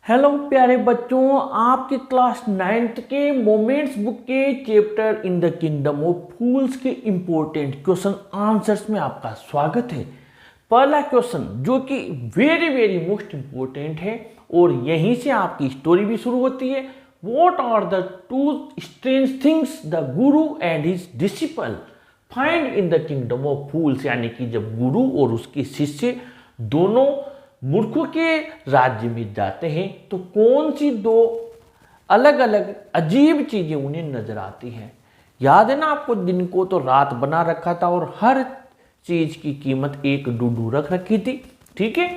Hello प्यारे बच्चों, आपके क्लास 9th के मोमेंट्स बुक के chapter in the kingdom of fools के इंपॉर्टेंट क्वेश्चन आंसर्स में आपका स्वागत है। पहला क्वेश्चन जो कि वेरी वेरी मोस्ट इंपॉर्टेंट है और यहीं से आपकी स्टोरी भी शुरू होती है। What are the two strange things the guru and his disciple find in the kingdom of fools, यानी कि जब गुरु और उसके शिष्य दोनों मूर्खों के राज्य में जाते हैं तो कौन सी दो अलग अलग अजीब चीजें उन्हें नजर आती हैं। याद है ना आपको, दिन को तो रात बना रखा था और हर चीज की कीमत एक डूडू रख रखी थी। ठीक है।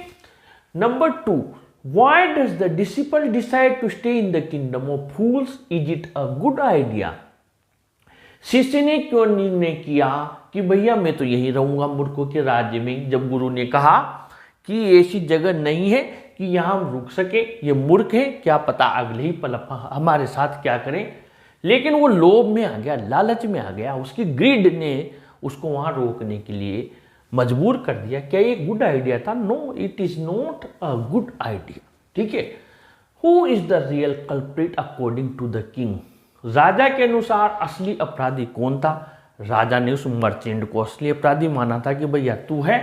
Number 2, why does the disciple decide to stay in the kingdom of fools, is it a good idea. शिष्य ने क्यों निर्णय किया कि भैया मैं तो यही रहूंगा मूर्खों के राज्य में, जब गुरु ने कहा कि ऐसी जगह नहीं है कि यहां हम रुक सके, ये मूर्ख है, क्या पता अगले ही पल हमारे साथ क्या करें। लेकिन वो लोभ में आ गया, लालच में आ गया, उसकी ग्रीड ने उसको वहां रोकने के लिए मजबूर कर दिया। क्या ये गुड आइडिया था? No, it is not a good idea. ठीक है। Who is the real culprit according to the king. राजा के अनुसार असली अपराधी कौन था? राजा ने उस मर्चेंट को असली अपराधी माना था कि भैया तू है,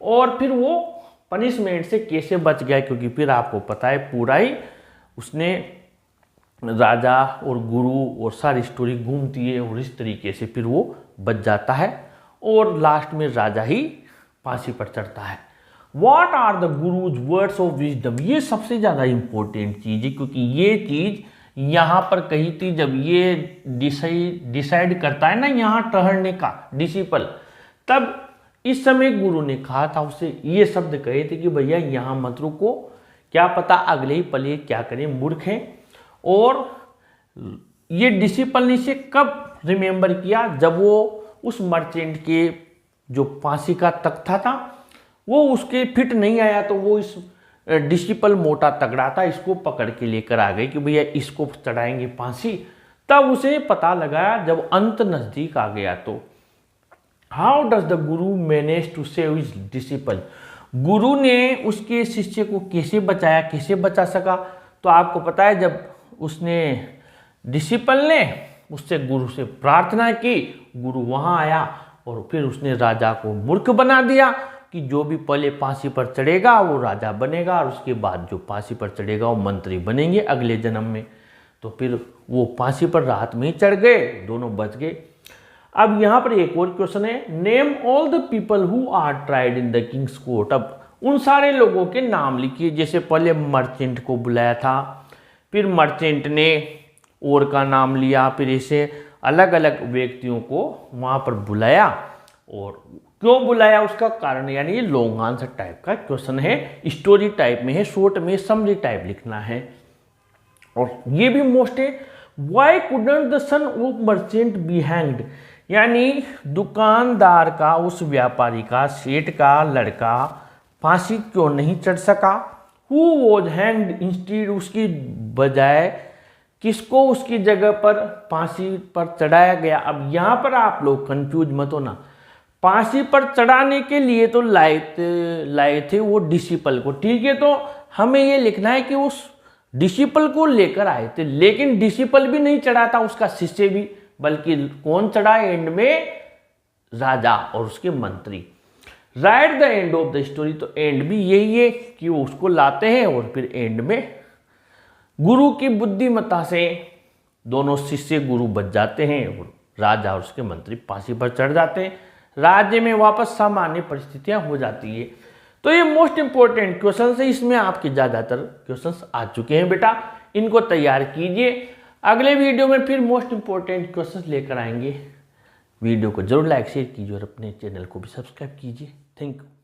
और फिर वो पनिशमेंट से कैसे बच गया, क्योंकि फिर आपको पता है पूरा ही उसने राजा और गुरु और सारी स्टोरी घूमती है और इस तरीके से फिर वो बच जाता है और लास्ट में राजा ही फांसी पर चढ़ता है। What are the guru's words of wisdom. ये सबसे ज़्यादा इंपॉर्टेंट चीज़ है, क्योंकि ये चीज़ यहाँ पर कही थी जब ये डिसाइड करता है ना यहाँ ठहरने का डिसिपल, तब इस समय गुरु ने कहा था उसे, ये शब्द कहे थे कि भैया यहाँ मत रुको, क्या पता अगले ही पल ये क्या करें, मूर्ख हैं। और ये डिसिपल ने इसे कब रिमेंबर किया? जब वो उस मर्चेंट के जो फांसी का तख्ता था वो उसके फिट नहीं आया, तो वो इस डिसिपल मोटा तगड़ा था, इसको पकड़ के लेकर आ गए कि भैया इसको चढ़ाएंगे फांसी। तब उसे पता लगा जब अंत नजदीक आ गया तो how does the guru manage to save his disciple. गुरु ने उसके शिष्य को कैसे बचाया, कैसे बचा सका? तो आपको पता है जब उसने डिसिपल ने उससे गुरु से प्रार्थना की, गुरु वहां आया और फिर उसने राजा को मूर्ख बना दिया कि जो भी पहले फांसी पर चढ़ेगा वो राजा बनेगा और उसके बाद जो फांसी पर चढ़ेगा वो मंत्री बनेंगे अगले जन्म में। तो फिर वो फांसी पर रात में ही चढ़ गए, दोनों बच गए। अब यहां पर एक और क्वेश्चन है, name all the people who are tried in the king's court. अब उन सारे लोगों के नाम लिखिए, जैसे पहले मर्चेंट को बुलाया था, फिर मर्चेंट ने और का नाम लिया, फिर ऐसे अलग अलग व्यक्तियों को वहां पर बुलाया। और क्यों बुलाया उसका कारण, यानी ये लॉन्ग आंसर टाइप का क्वेश्चन है, स्टोरी टाइप में है, शॉर्ट में समरी टाइप लिखना है। और ये भी मोस्ट है, why couldn't the son of merchant be hanged, यानी दुकानदार का, उस व्यापारी का, सेठ का लड़का फांसी क्यों नहीं चढ़ सका। हु वॉज हैंग्ड इंस्टीड, उसकी बजाय किसको उसकी जगह पर फांसी पर चढ़ाया गया। अब यहां पर आप लोग कंफ्यूज मत होना, फांसी पर चढ़ाने के लिए तो लाए थे वो डिसिपल को, ठीक है, तो हमें ये लिखना है कि उस डिसिपल को लेकर आए थे, लेकिन डिसिपल भी नहीं चढ़ा था, उसका शिष्य भी, बल्कि कौन चढ़ा एंड में? राजा और उसके मंत्री। Right the end of the story, तो एंड भी यही है कि वो उसको लाते हैं और फिर एंड में गुरु की बुद्धिमत्ता से दोनों शिष्य गुरु बच जाते हैं और राजा और उसके मंत्री फांसी पर चढ़ जाते हैं, राज्य में वापस सामान्य परिस्थितियां हो जाती है। तो ये मोस्ट इंपॉर्टेंट क्वेश्चन है, इसमें आपके ज्यादातर क्वेश्चंस आ चुके हैं बेटा, इनको तैयार कीजिए। अगले वीडियो में फिर मोस्ट इंपॉर्टेंट क्वेश्चंस लेकर आएंगे। वीडियो को जरूर लाइक शेयर कीजिए और अपने चैनल को भी सब्सक्राइब कीजिए। Thank you.